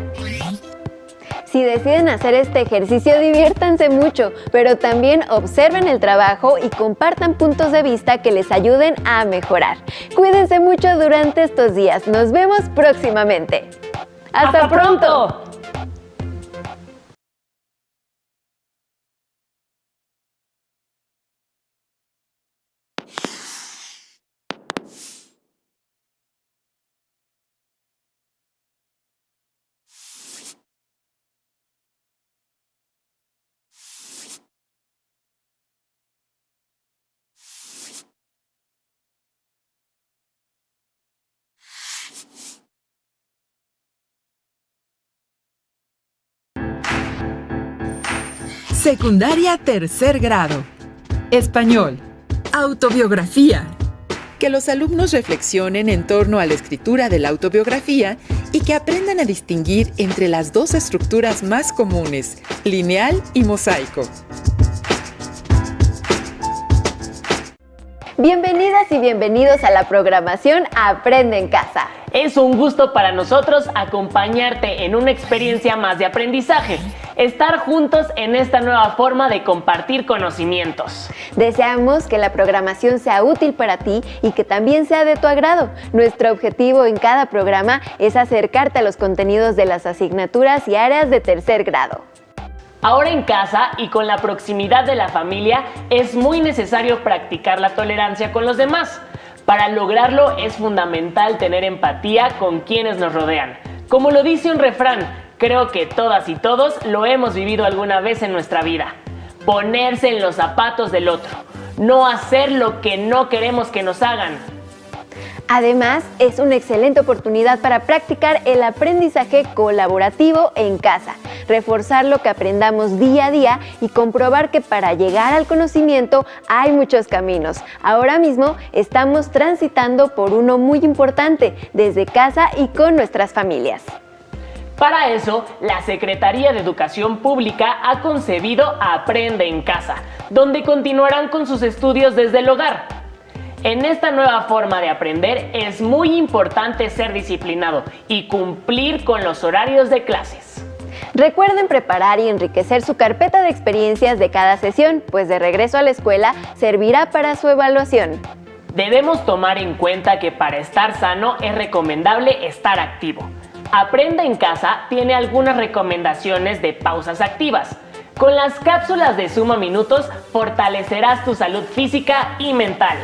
Si deciden hacer este ejercicio, diviértanse mucho, pero también observen el trabajo y compartan puntos de vista que les ayuden a mejorar. Cuídense mucho durante estos días. Nos vemos próximamente. ¡Hasta pronto! Secundaria tercer grado. Español. Autobiografía. Que los alumnos reflexionen en torno a la escritura de la autobiografía y que aprendan a distinguir entre las dos estructuras más comunes, lineal y mosaico. Bienvenidas y bienvenidos a la programación Aprende en Casa. Es un gusto para nosotros acompañarte en una experiencia más de aprendizaje, estar juntos en esta nueva forma de compartir conocimientos. Deseamos que la programación sea útil para ti y que también sea de tu agrado. Nuestro objetivo en cada programa es acercarte a los contenidos de las asignaturas y áreas de tercer grado. Ahora en casa y con la proximidad de la familia es muy necesario practicar la tolerancia con los demás. Para lograrlo es fundamental tener empatía con quienes nos rodean. Como lo dice un refrán, creo que todas y todos lo hemos vivido alguna vez en nuestra vida. Ponerse en los zapatos del otro, no hacer lo que no queremos que nos hagan. Además, es una excelente oportunidad para practicar el aprendizaje colaborativo en casa, reforzar lo que aprendamos día a día y comprobar que para llegar al conocimiento hay muchos caminos. Ahora mismo estamos transitando por uno muy importante, desde casa y con nuestras familias. Para eso, la Secretaría de Educación Pública ha concebido Aprende en Casa, donde continuarán con sus estudios desde el hogar. En esta nueva forma de aprender es muy importante ser disciplinado y cumplir con los horarios de clases. Recuerden preparar y enriquecer su carpeta de experiencias de cada sesión, pues de regreso a la escuela servirá para su evaluación. Debemos tomar en cuenta que para estar sano es recomendable estar activo. Aprende en Casa tiene algunas recomendaciones de pausas activas. Con las cápsulas de Suma Minutos fortalecerás tu salud física y mental.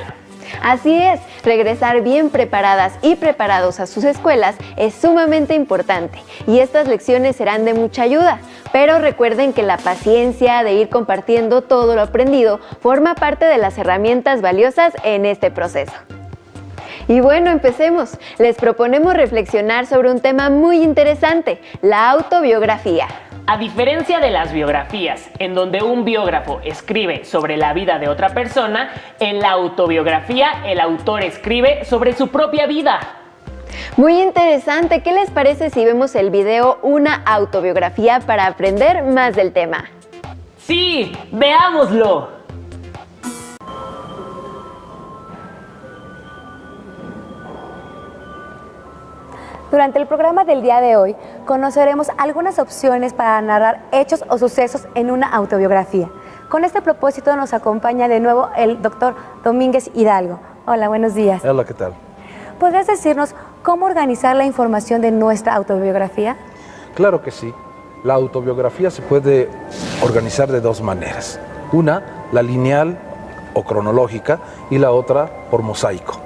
Así es, regresar bien preparadas y preparados a sus escuelas es sumamente importante y estas lecciones serán de mucha ayuda. Pero recuerden que la paciencia de ir compartiendo todo lo aprendido forma parte de las herramientas valiosas en este proceso. Y bueno, empecemos. Les proponemos reflexionar sobre un tema muy interesante, la autobiografía. A diferencia de las biografías, en donde un biógrafo escribe sobre la vida de otra persona, en la autobiografía el autor escribe sobre su propia vida. Muy interesante. ¿Qué les parece si vemos el video Una autobiografía para aprender más del tema? ¡Sí! ¡Veámoslo! Durante el programa del día de hoy, conoceremos algunas opciones para narrar hechos o sucesos en una autobiografía. Con este propósito nos acompaña de nuevo el doctor Domínguez Hidalgo. Hola, buenos días. Hola, ¿qué tal? ¿Podrías decirnos cómo organizar la información de nuestra autobiografía? Claro que sí. La autobiografía se puede organizar de dos maneras. Una, la lineal o cronológica, y la otra por mosaico.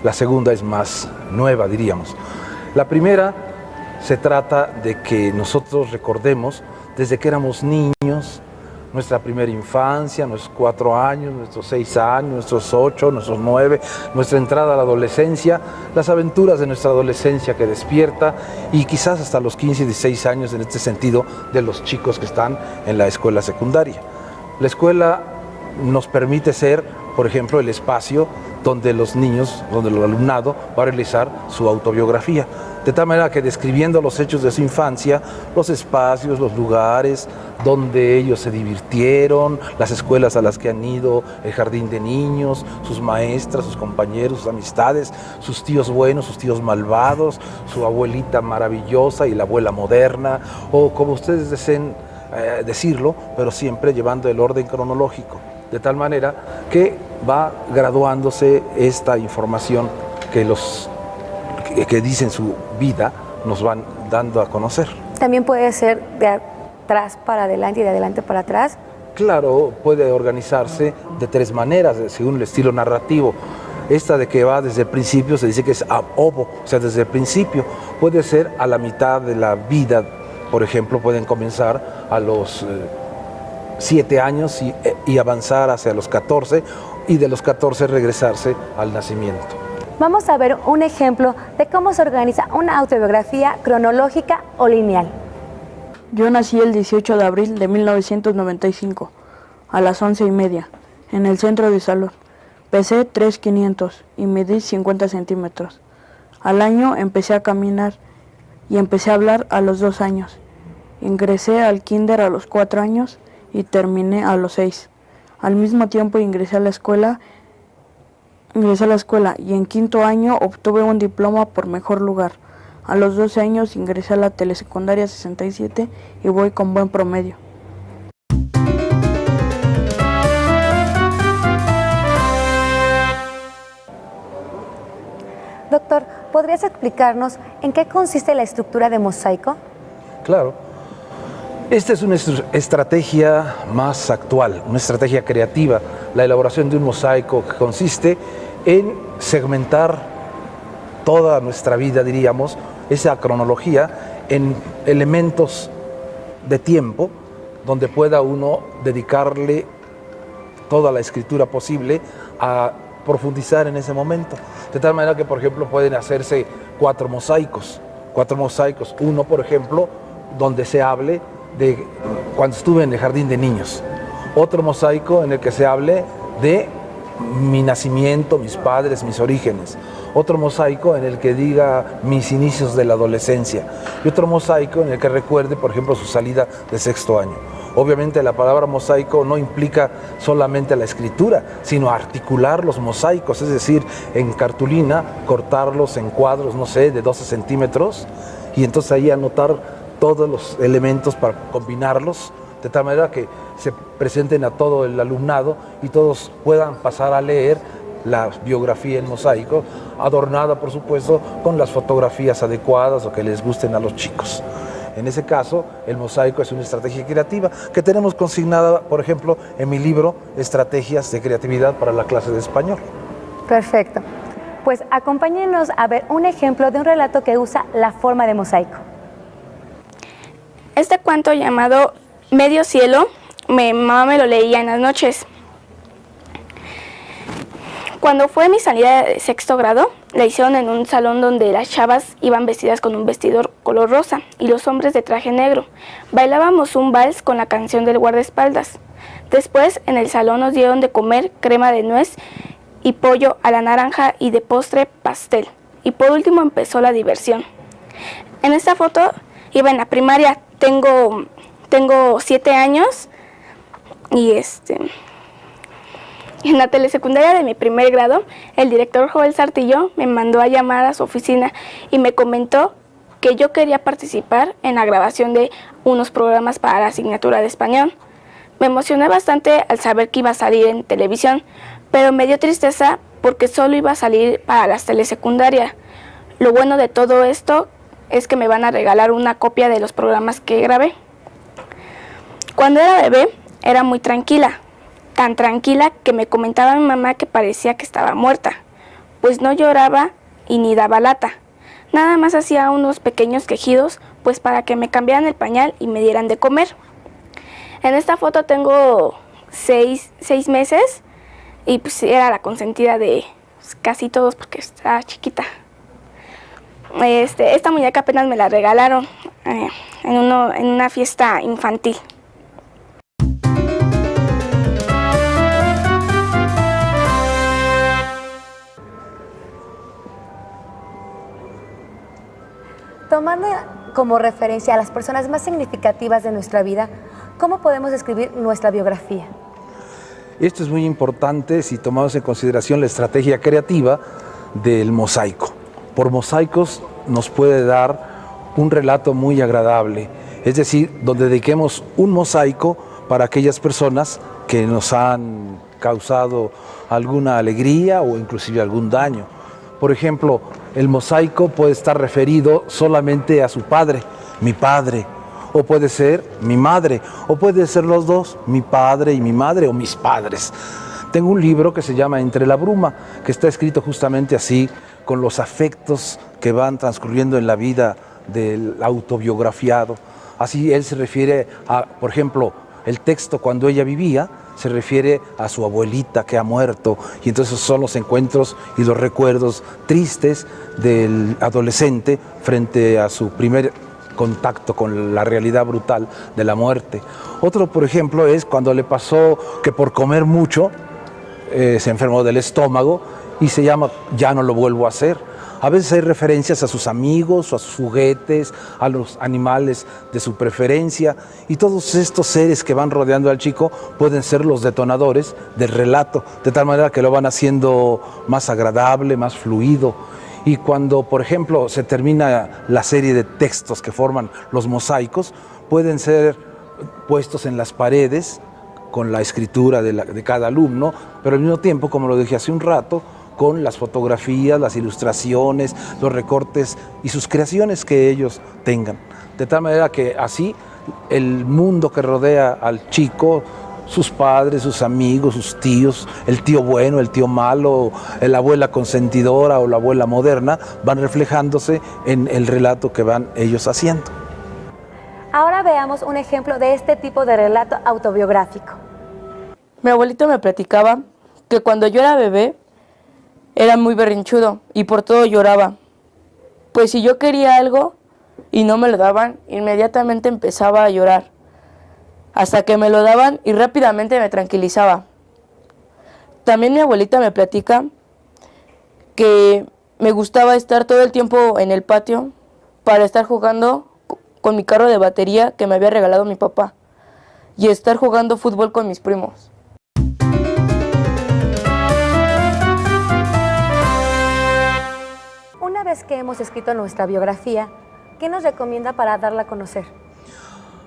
La segunda es más nueva, diríamos. La primera se trata de que nosotros recordemos desde que éramos niños, nuestra primera infancia, nuestros 4 años, nuestros 6 años, nuestros 8, nuestros 9, nuestra entrada a la adolescencia, las aventuras de nuestra adolescencia que despierta y quizás hasta los 15 y 16 años en este sentido de los chicos que están en la escuela secundaria. La escuela nos permite ser, por ejemplo, el espacio donde los niños, donde el alumnado va a realizar su autobiografía. De tal manera que describiendo los hechos de su infancia, los espacios, los lugares donde ellos se divirtieron, las escuelas a las que han ido, el jardín de niños, sus maestras, sus compañeros, sus amistades, sus tíos buenos, sus tíos malvados, su abuelita maravillosa y la abuela moderna, o como ustedes deseen decirlo, pero siempre llevando el orden cronológico. De tal manera que va graduándose esta información que dicen su vida, nos van dando a conocer. También puede ser de atrás para adelante y de adelante para atrás. Claro, puede organizarse de 3 maneras, según el estilo narrativo. Esta de que va desde el principio se dice que es ab ovo, o sea, desde el principio. Puede ser a la mitad de la vida, por ejemplo, pueden comenzar a los 7 años y avanzar hacia los 14 y de los 14 regresarse al nacimiento. Vamos a ver un ejemplo de cómo se organiza una autobiografía cronológica o lineal. Yo nací el 18 de abril de 1995, a las 11:30, en el centro de salud. Pesé 3,500 y medí 50 centímetros. Al año empecé a caminar y empecé a hablar a los 2 años. Ingresé al kinder a los 4 años y terminé a los 6. Al mismo tiempo ingresé a la escuela y en 5º año obtuve un diploma por mejor lugar. A los 12 años ingresé a la telesecundaria 67 y voy con buen promedio. Doctor, ¿podrías explicarnos en qué consiste la estructura de mosaico? Claro. Esta es una estrategia más actual, una estrategia creativa, la elaboración de un mosaico que consiste en segmentar toda nuestra vida, diríamos, esa cronología en elementos de tiempo donde pueda uno dedicarle toda la escritura posible a profundizar en ese momento. De tal manera que, por ejemplo, pueden hacerse 4 mosaicos. Uno, por ejemplo, donde se hable de cuando estuve en el jardín de niños. Otro mosaico en el que se hable de mi nacimiento, mis padres, mis orígenes. Otro mosaico en el que diga mis inicios de la adolescencia. Y otro mosaico en el que recuerde, por ejemplo, su salida de 6º año. Obviamente la palabra mosaico no implica solamente la escritura, sino articular los mosaicos, es decir, en cartulina, cortarlos en cuadros, no sé, de 12 centímetros, y entonces ahí anotar todos los elementos para combinarlos, de tal manera que se presenten a todo el alumnado y todos puedan pasar a leer la biografía en mosaico, adornada por supuesto con las fotografías adecuadas o que les gusten a los chicos. En ese caso, el mosaico es una estrategia creativa que tenemos consignada, por ejemplo, en mi libro Estrategias de Creatividad para la clase de español. Perfecto. Pues acompáñenos a ver un ejemplo de un relato que usa la forma de mosaico. Este cuento llamado Medio Cielo, mi mamá me lo leía en las noches. Cuando fue mi salida de 6º grado, la hicieron en un salón donde las chavas iban vestidas con un vestidor color rosa y los hombres de traje negro. Bailábamos un vals con la canción del guardaespaldas. Después, en el salón nos dieron de comer crema de nuez y pollo a la naranja y de postre pastel. Y por último empezó la diversión. En esta foto iba en la primaria, tengo 7 años y en la telesecundaria de mi 1er grado, el director Joel Sartillo me mandó a llamar a su oficina y me comentó que yo quería participar en la grabación de unos programas para la asignatura de español. Me emocioné bastante al saber que iba a salir en televisión, pero me dio tristeza porque solo iba a salir para las telesecundarias. Lo bueno de todo esto es que me van a regalar una copia de los programas que grabé. Cuando era bebé, era muy tranquila. Tan tranquila que me comentaba mi mamá que parecía que estaba muerta, pues no lloraba y ni daba lata. Nada más hacía unos pequeños quejidos, pues para que me cambiaran el pañal y me dieran de comer. En esta foto tengo 6 meses y pues era la consentida de casi todos porque estaba chiquita. Esta muñeca apenas me la regalaron en una fiesta infantil. Tomando como referencia a las personas más significativas de nuestra vida, ¿cómo podemos escribir nuestra biografía? Esto es muy importante si tomamos en consideración la estrategia creativa del mosaico. Por mosaicos nos puede dar un relato muy agradable, es decir, donde dediquemos un mosaico para aquellas personas que nos han causado alguna alegría o inclusive algún daño. Por ejemplo, el mosaico puede estar referido solamente a su padre, mi padre, o puede ser mi madre, o puede ser los dos, mi padre y mi madre, o mis padres. Tengo un libro que se llama Entre la bruma, que está escrito justamente así, con los afectos que van transcurriendo en la vida del autobiografiado. Así él se refiere a, por ejemplo, el texto cuando ella vivía, se refiere a su abuelita que ha muerto, y entonces son los encuentros y los recuerdos tristes del adolescente frente a su primer contacto con la realidad brutal de la muerte. Otro, por ejemplo, es cuando le pasó que por comer mucho se enfermó del estómago y se llama Ya no lo vuelvo a hacer. A veces hay referencias a sus amigos, a sus juguetes, a los animales de su preferencia, y todos estos seres que van rodeando al chico pueden ser los detonadores del relato, de tal manera que lo van haciendo más agradable, más fluido. Y cuando, por ejemplo, se termina la serie de textos que forman los mosaicos, pueden ser puestos en las paredes con la escritura de cada alumno, pero al mismo tiempo, como lo dije hace un rato, con las fotografías, las ilustraciones, los recortes y sus creaciones que ellos tengan. De tal manera que así el mundo que rodea al chico, sus padres, sus amigos, sus tíos, el tío bueno, el tío malo, la abuela consentidora o la abuela moderna, van reflejándose en el relato que van ellos haciendo. Ahora veamos un ejemplo de este tipo de relato autobiográfico. Mi abuelito me platicaba que cuando yo era bebé, era muy berrinchudo y por todo lloraba. Pues si yo quería algo y no me lo daban, inmediatamente empezaba a llorar. Hasta que me lo daban y rápidamente me tranquilizaba. También mi abuelita me platica que me gustaba estar todo el tiempo en el patio para estar jugando con mi carro de batería que me había regalado mi papá y estar jugando fútbol con mis primos. Una vez que hemos escrito nuestra biografía, ¿qué nos recomienda para darla a conocer?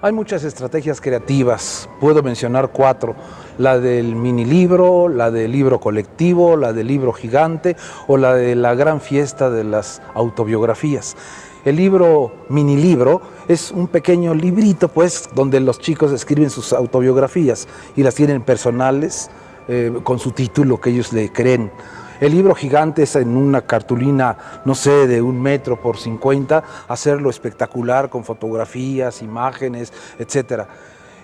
Hay muchas estrategias creativas, puedo mencionar 4, la del mini libro, la del libro colectivo, la del libro gigante o la de la gran fiesta de las autobiografías. El libro mini libro es un pequeño librito, pues, donde los chicos escriben sus autobiografías y las tienen personales con su título que ellos le creen. El libro gigante es en una cartulina, no sé, de 1 metro por 50, hacerlo espectacular con fotografías, imágenes, etc.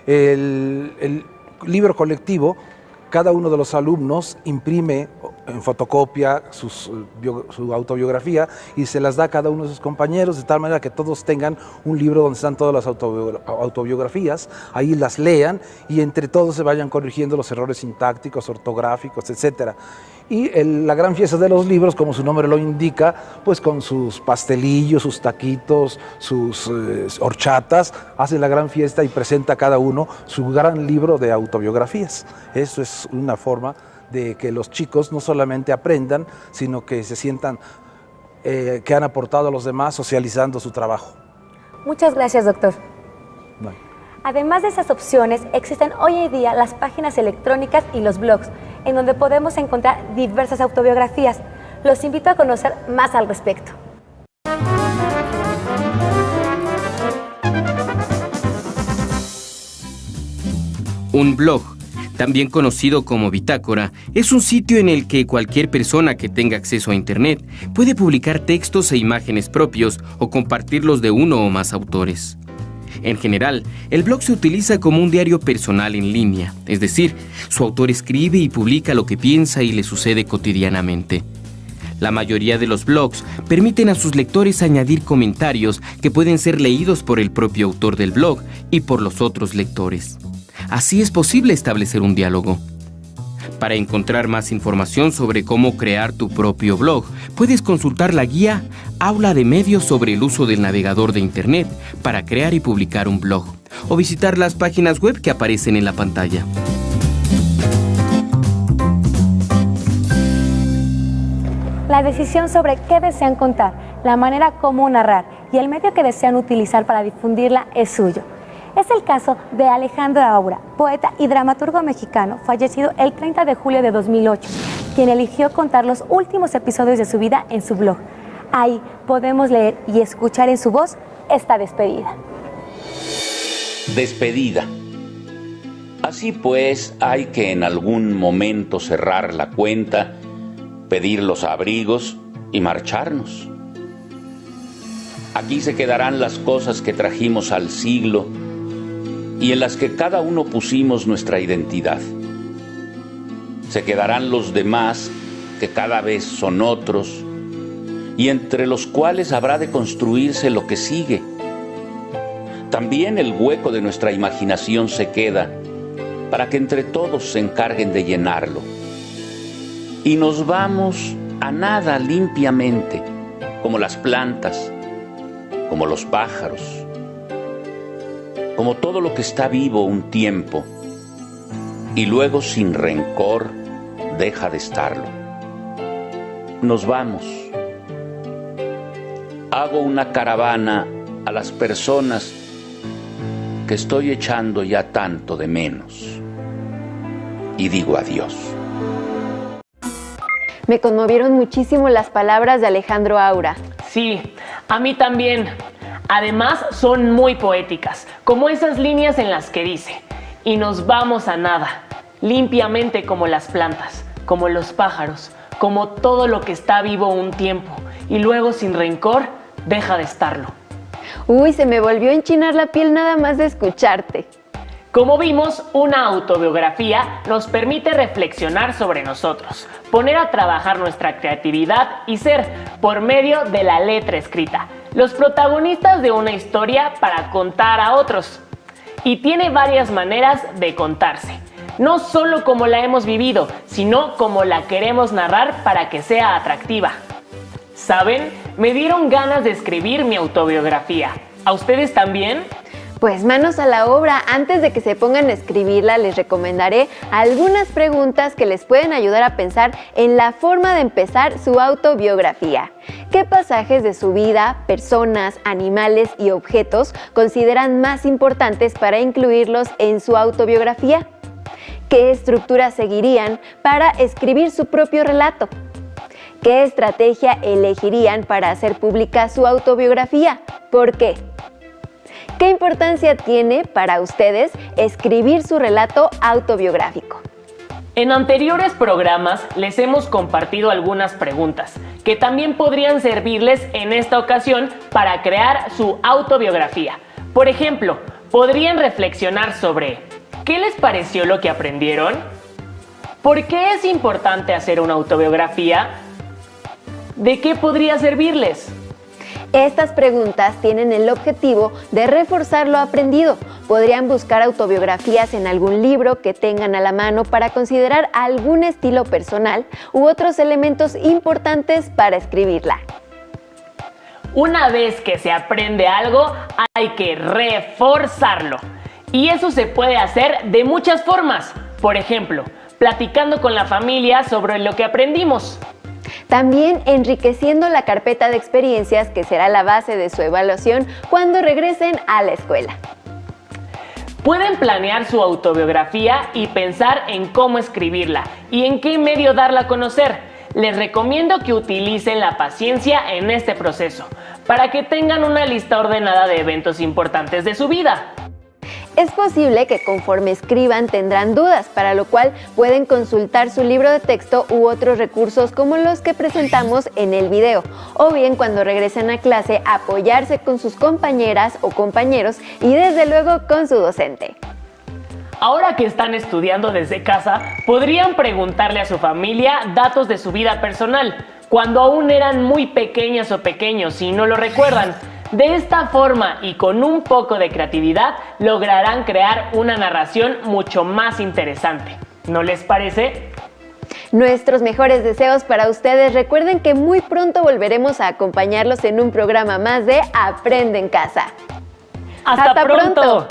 El libro colectivo, cada uno de los alumnos imprime en fotocopia su autobiografía y se las da a cada uno de sus compañeros, de tal manera que todos tengan un libro donde están todas las autobiografías, ahí las lean y entre todos se vayan corrigiendo los errores sintácticos, ortográficos, etc. Y la gran fiesta de los libros, como su nombre lo indica, pues con sus pastelillos, sus taquitos, sus horchatas, hace la gran fiesta y presenta a cada uno su gran libro de autobiografías. Eso es una forma de que los chicos no solamente aprendan, sino que se sientan que han aportado a los demás socializando su trabajo. Muchas gracias, doctor. Bueno. Además de esas opciones, existen hoy en día las páginas electrónicas y los blogs, en donde podemos encontrar diversas autobiografías. Los invito a conocer más al respecto. Un blog, también conocido como bitácora, es un sitio en el que cualquier persona que tenga acceso a Internet puede publicar textos e imágenes propios o compartirlos de uno o más autores. En general, el blog se utiliza como un diario personal en línea, es decir, su autor escribe y publica lo que piensa y le sucede cotidianamente. La mayoría de los blogs permiten a sus lectores añadir comentarios que pueden ser leídos por el propio autor del blog y por los otros lectores. Así es posible establecer un diálogo. Para encontrar más información sobre cómo crear tu propio blog, puedes consultar la guía Aula de Medios sobre el uso del navegador de Internet para crear y publicar un blog, o visitar las páginas web que aparecen en la pantalla. La decisión sobre qué desean contar, la manera como narrar y el medio que desean utilizar para difundirla es suyo. Es el caso de Alejandro Aura, poeta y dramaturgo mexicano, fallecido el 30 de julio de 2008, quien eligió contar los últimos episodios de su vida en su blog. Ahí podemos leer y escuchar en su voz esta despedida. Despedida. Así pues, hay que en algún momento cerrar la cuenta, pedir los abrigos y marcharnos. Aquí se quedarán las cosas que trajimos al siglo y en las que cada uno pusimos nuestra identidad. Se quedarán los demás, que cada vez son otros, y entre los cuales habrá de construirse lo que sigue, también el hueco de nuestra imaginación se queda para que entre todos se encarguen de llenarlo. Y nos vamos a nada limpiamente, como las plantas, como los pájaros, como todo lo que está vivo un tiempo y luego sin rencor deja de estarlo. Nos vamos. Hago una caravana a las personas que estoy echando ya tanto de menos y digo adiós. Me conmovieron muchísimo las palabras de Alejandro Aura. Sí, a mí también. Además, son muy poéticas, como esas líneas en las que dice: y nos vamos a nada, limpiamente como las plantas, como los pájaros, como todo lo que está vivo un tiempo, y luego sin rencor deja de estarlo. Uy, se me volvió a enchinar la piel nada más de escucharte. Como vimos, una autobiografía nos permite reflexionar sobre nosotros, poner a trabajar nuestra creatividad y ser, por medio de la letra escrita, los protagonistas de una historia para contar a otros. Y tiene varias maneras de contarse, no solo como la hemos vivido, sino como la queremos narrar para que sea atractiva. ¿Saben? Me dieron ganas de escribir mi autobiografía. ¿A ustedes también? Pues manos a la obra. Antes de que se pongan a escribirla, les recomendaré algunas preguntas que les pueden ayudar a pensar en la forma de empezar su autobiografía. ¿Qué pasajes de su vida, personas, animales y objetos consideran más importantes para incluirlos en su autobiografía? ¿Qué estructura seguirían para escribir su propio relato? ¿Qué estrategia elegirían para hacer pública su autobiografía? ¿Por qué? ¿Qué importancia tiene para ustedes escribir su relato autobiográfico? En anteriores programas les hemos compartido algunas preguntas que también podrían servirles en esta ocasión para crear su autobiografía. Por ejemplo, podrían reflexionar sobre: ¿qué les pareció lo que aprendieron? ¿Por qué es importante hacer una autobiografía? ¿De qué podría servirles? Estas preguntas tienen el objetivo de reforzar lo aprendido. Podrían buscar autobiografías en algún libro que tengan a la mano para considerar algún estilo personal u otros elementos importantes para escribirla. Una vez que se aprende algo, hay que reforzarlo. Y eso se puede hacer de muchas formas. Por ejemplo, platicando con la familia sobre lo que aprendimos. También enriqueciendo la carpeta de experiencias que será la base de su evaluación cuando regresen a la escuela. Pueden planear su autobiografía y pensar en cómo escribirla y en qué medio darla a conocer. Les recomiendo que utilicen la paciencia en este proceso para que tengan una lista ordenada de eventos importantes de su vida. Es posible que conforme escriban tendrán dudas, para lo cual pueden consultar su libro de texto u otros recursos como los que presentamos en el video, o bien cuando regresen a clase apoyarse con sus compañeras o compañeros y desde luego con su docente. Ahora que están estudiando desde casa, podrían preguntarle a su familia datos de su vida personal, cuando aún eran muy pequeñas o pequeños y no lo recuerdan. De esta forma y con un poco de creatividad lograrán crear una narración mucho más interesante. ¿No les parece? Nuestros mejores deseos para ustedes. Recuerden que muy pronto volveremos a acompañarlos en un programa más de Aprende en Casa. ¡Hasta pronto!